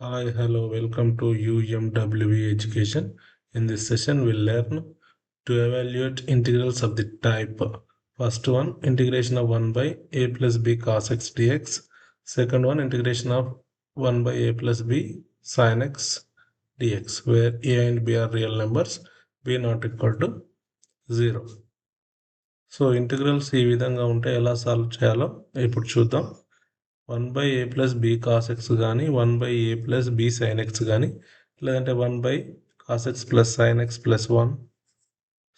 Hi, hello, welcome to UMWE Education. In this session, we'll learn to evaluate integrals of the type. First one, integration of 1 by a plus b cos x dx. Second one, integration of 1 by a plus b sin x dx, where a and b are real numbers, b not equal to 0. So integrals ఈ విధంగా ఉంటే ఎలా solve చేయాలో ఇప్పుడు చూద్దాం. 1/a+b cos x కానీ 1/a+b sin x కానీ లేదంటే 1/cos x + sin x + 1.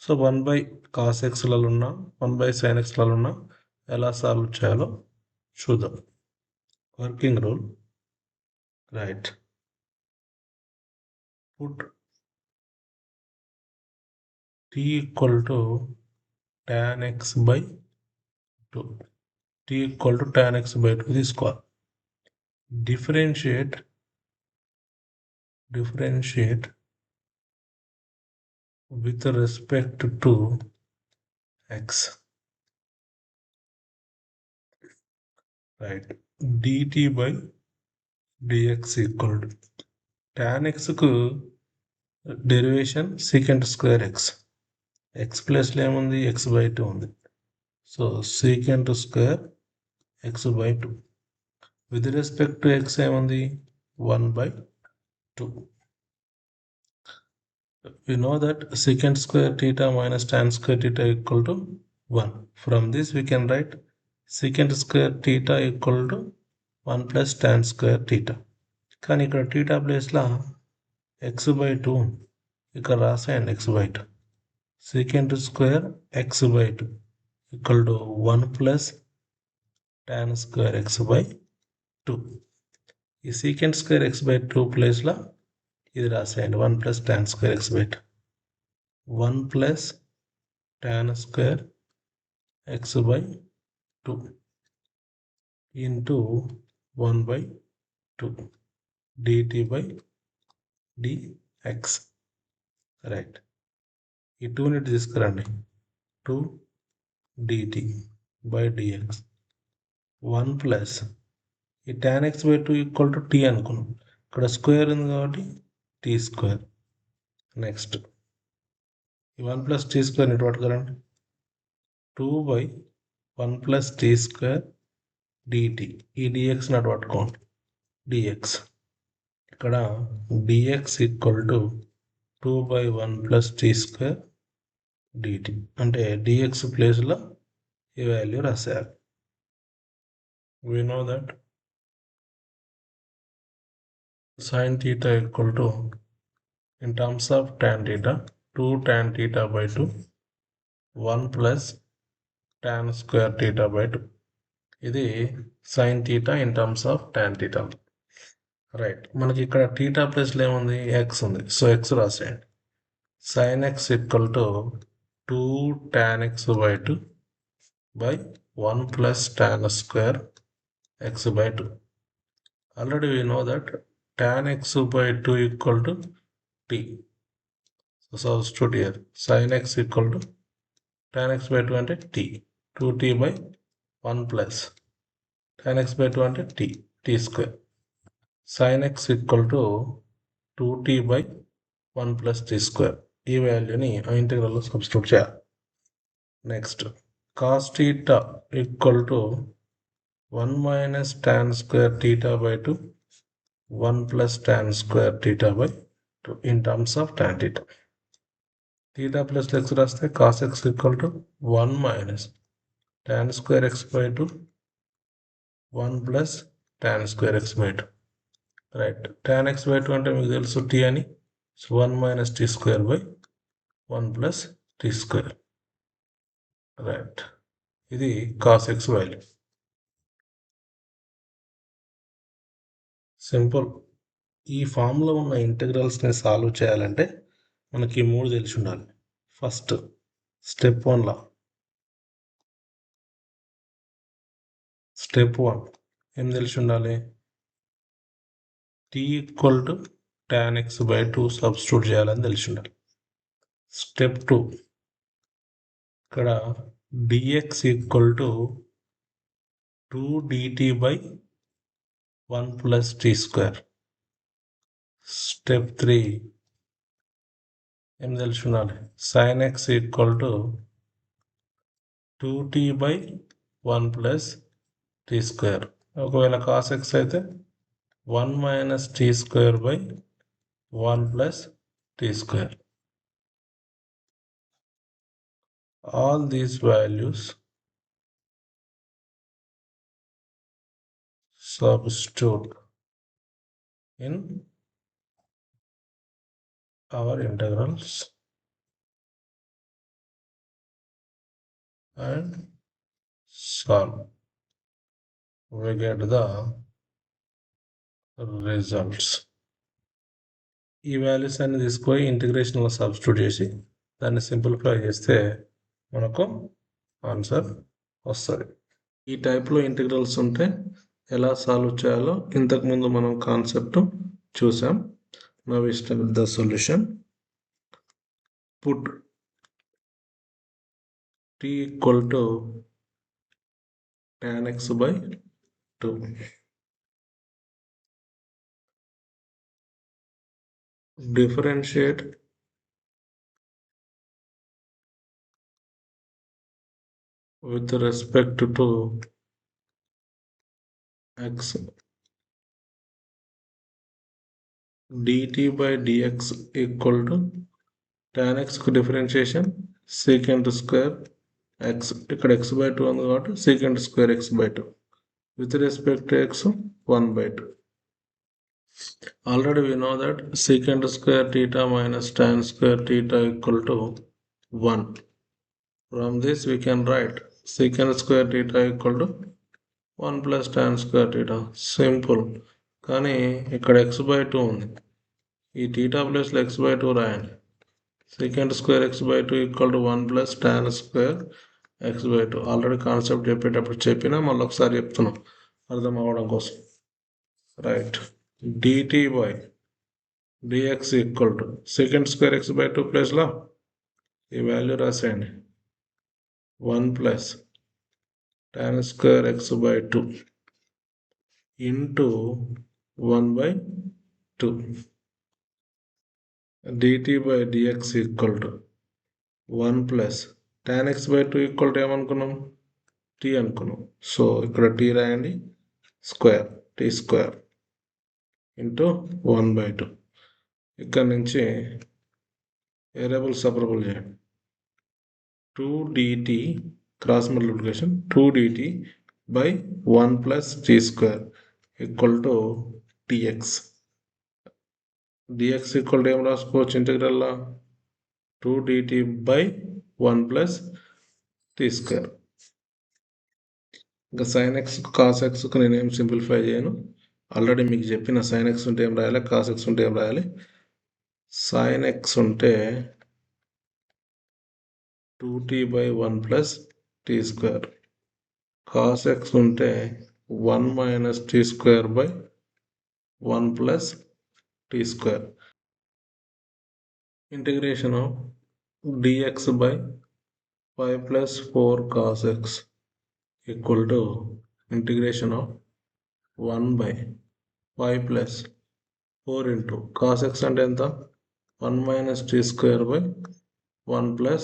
So 1/cos x ఉన్న 1/sin x ఉన్న ఎలా సాల్వ్ చేయాలో చూద్దాం. Working rule, right, put t = tan x/2. t = tan x/2 తీసుకోవాలి. differentiate with respect to x, right? dt/dx = tan x కు derivation secant square x. x ప్లేస్లో ఏముంది, x/2 ఉంది. So secant square x/2 with respect to x ఏముంది, 1/2. We know that secant square theta minus tan square theta equal to 1. From this we can write secant square theta equal to 1 plus tan square theta. కానీ ఇక్కడ theta ప్లేస్లో x/2 ఉంది. ఇక్కడ రాసేయండి x/2. secant square x/2 equal to 1 plus tan square x/2. ఈ secant square x/2 ప్లేస్లో ఇది రాసేయండి 1 plus tan square x/2. 1 plus tan square x/2 into 1/2 dt/dx, right. ఈ 2ని తీసుకురండి, 2 dt/dx. 1 ప్లస్ ఈ tan x/2 equal to t అనుకున్నాం. ఇక్కడ square ఉంది కాబట్టి t². నెక్స్ట్ ఈ 1 ప్లస్ t² ఇటు పట్టుకురండి, 2/1 ప్లస్ t² dt. ఈ dx అటు పట్టుకోండి, dx. ఇక్కడ dx equal to 2/1 plus t² dt. అంటే dx ప్లేస్లో ఈ value రాసేయాలి. We know that sin theta equal to, in terms of tan theta, 2 tan theta/2, 1 plus tan square theta/2. ఇది sin theta in terms of tan theta, right. మనకి ఇక్కడ theta ప్లేస్లో ఏముంది, x ఉంది. So x రాసేయండి. sin x equal to 2 tan x/2 by 1 plus tan square x/2. Already we know that tan x/2 equal to t. So substitute here. Sin x equal to tan x/2 అంటే t. 2t/1 plus tan x/2 అంటే t². sin x equal to 2t/1 plus t². ఈ వాల్యూని ఆ ఇంటిగ్రల్లో substitute చేయాలి. Next cos theta equal to 1 minus tan square theta/2, 1 plus tan square theta/2 in terms of tan theta. Theta plus x రాస్తే cos x equal to 1 minus tan square x/2, 1 plus tan square x/2, right. tan x/2 అంటే మీకు తెలుసు t అని, 1 minus t²/1 plus t², right. ఇది cos x value. Simple. ఈ ఫామ్లో ఉన్న ఇంటిగ్రల్స్ని solve చేయాలంటే మనకి 3 తెలిసి ఉండాలి. ఫస్ట్ స్టెప్ 1 ఏం తెలిసి ఉండాలి, t equal to tan x/2 substitute చేయాలని తెలిసి ఉండాలి. స్టెప్ 2 ఇక్కడ dx equal to 2 dt/1 plus t². Step 3 ఏం తెలిసి ఉండాలి? sin x equal to 2t/1 plus tea square. ఒకవేళ cos x అయితే 1 minus T square by 1 plus tea square. All these values substitute in our integrals and solve. We get the results. ఈ values అన్ని తీసుకొని ఇంటిగ్రేషన్లో substitute చేసి దాన్ని simplify చేస్తే మనకు answer వస్తుంది. ఈ టైప్లో ఇంటిగ్రల్స్ ఉంటే ఎలా సాల్వ్ చేయాలో ఇంతకుముందు మనం కాన్సెప్ట్ చూసాం. Now we start the solution. Put t equal to tan x by 2. Differentiate with respect to x. dt by dx equal to tan x కు డిఫరెన్షియేషన్ secant square x. ఇక్కడ x by 2 ఉంది కాబట్టి secant square x by 2. With respect to x 1 by 2. Already we know that secant square theta minus tan square theta equal to 1. From this we can write secant square theta equal to 1 plus tan square theta. Simple. కానీ ఇక్కడ x by 2 ఉంది. ఈ theta plus x by 2 రాయండి. secant square x by 2 equal to 1 plus tan square x by 2. Already concept చెప్పేటప్పుడు చెప్పినా మళ్ళీ ఒకసారి చెప్తున్నాం అర్థం అవ్వడం కోసం. Right. dt by dx equal to secant square x by 2 ప్లస్లో ఈ value రాసేయండి 1 plus tan square x by 2 into 1 by 2. dt by dx equal to 1 plus tan x by 2 equal to ఏమనుకున్నాం? t అనుకున్నాం. సో ఇక్కడ t రాయండి, square t square into 1 by 2. ఇక్కడ నుంచి variable separable చేయండి. 2 dt cross multiplication 2 dt by 1 plus t square equal to dx. dx equal to ఏం రాసుకోవచ్చు ఇంటిగ్రల్లో? 2 dt by 1 plus t square. ఇంకా sin x cos x నేనేం simplify చేయను. Already మీకు చెప్పిన sin x ఉంటే ఏం రాయాలి, cos x ఉంటే ఏం రాయాలి. sin x ఉంటే 2t by 1 plus t square. cos x ఉంటే 1 minus t square by 1 plus t square. Integration of dx by 5 plus 4 cos x equal to integration of 1 by 5 plus 4 into cos x అంటే ఎంత? 1 minus t square by 1 plus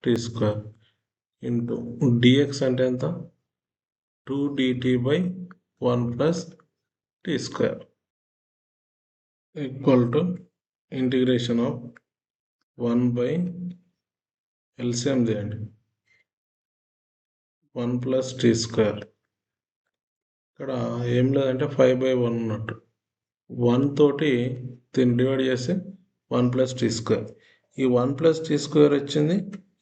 t square into dx అంటే ఎంత? 2 dt by 1 plus t square equal to integration of 1 by LCM చేయండి 1 plus t square. ఇక్కడ ఏం లేదంటే 5 by 1 ఉన్నట్టు. 1 తోటి దీన్ని డివైడ్ చేస్తే 1 plus t square. ఈ 1 plus t square వచ్చింది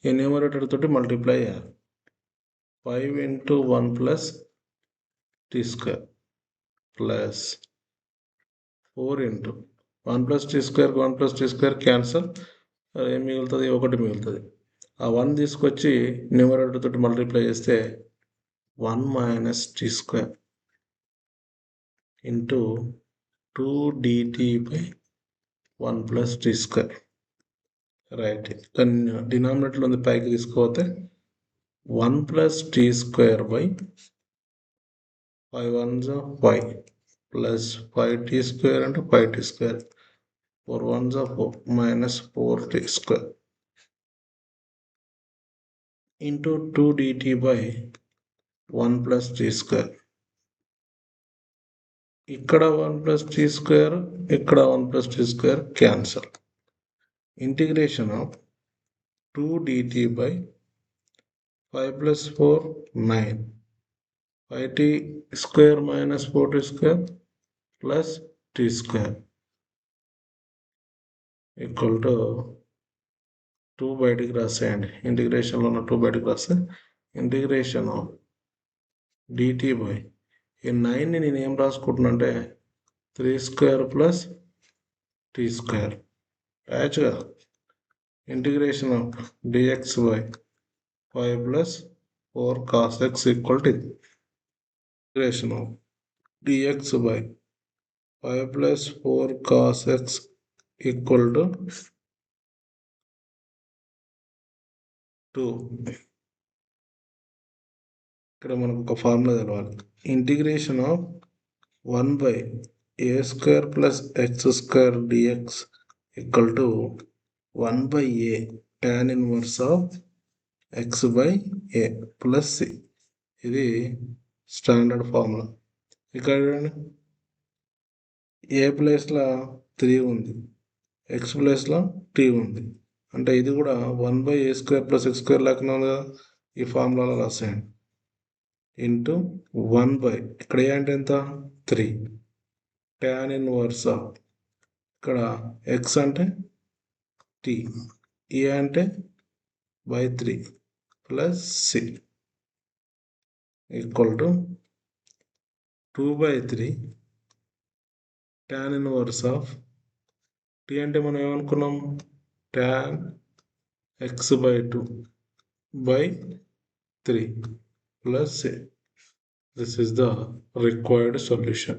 ఈ న్యూమరేటర్ తోటి మల్టిప్లై చేయాలి. 5 into 1 plus t square plus 4 into 1 plus t square 1 plus t square cancel. ఏం మిగులుతుంది? 1 మిగులుతుంది. ఆ 1 తీసుకొచ్చి న్యూమరేటర్ తోటి మల్టిప్లై చేస్తే 1 minus t square into 2 dt by 1 plus t square. Right. డినామినేటర్లో ఉంది పైకి తీసుకోపోతే 1 plus t square by 5 1s 5 plus 5t square అంటే 5t square 4 1s are 4 minus 4t square into 2 dt by 1 plus t square. ఇక్కడ 1 plus t square, ఇక్కడ 1 plus t square cancel. Integration of 2 dt by 5 plus 4 9. 5t square minus 4t square plus t square equal to 2 బయటికి రాసేయండి. ఇంటిగ్రేషన్లో ఉన్న 2 బయటికి రాస్తే integration of dt by ఈ 9ని నేను ఏం రాసుకుంటున్నా అంటే 3 స్క్వేర్ ప్లస్ టీ స్క్వేర్ యాచ్గా integration of dx by 5 plus 4 cos x equal to integration of dx by 5 plus 4 cos x equal to 2. ఇక్కడ మనకు ఒక ఫార్ములా తెలవాలి. Integration of 1 by a square plus x square d x equal to 1 by a tan inverse of x by a plus c. ఇది standard formula. ఇక్కడ a ప్లేస్లో 3 ఉంది, X ప్లేస్లో tea ఉంది. అంటే ఇది కూడా 1 by a square plus x square లేకుండా ఉంది కదా, ఈ ఫార్ములాలో రాసేయండి. ఇంటూ 1 బై ఇక్కడ ఏ అంటే ఎంత 3 tan ఇన్వర్స్ ఆఫ్ ఇక్కడ ఎక్స్ అంటే టీ, ఏ అంటే by 3 plus C equal to 2 by 3 tan inverse of T అంటే మనం ఏమనుకున్నాం tan x by 2 by 3 plus a. This is the required solution.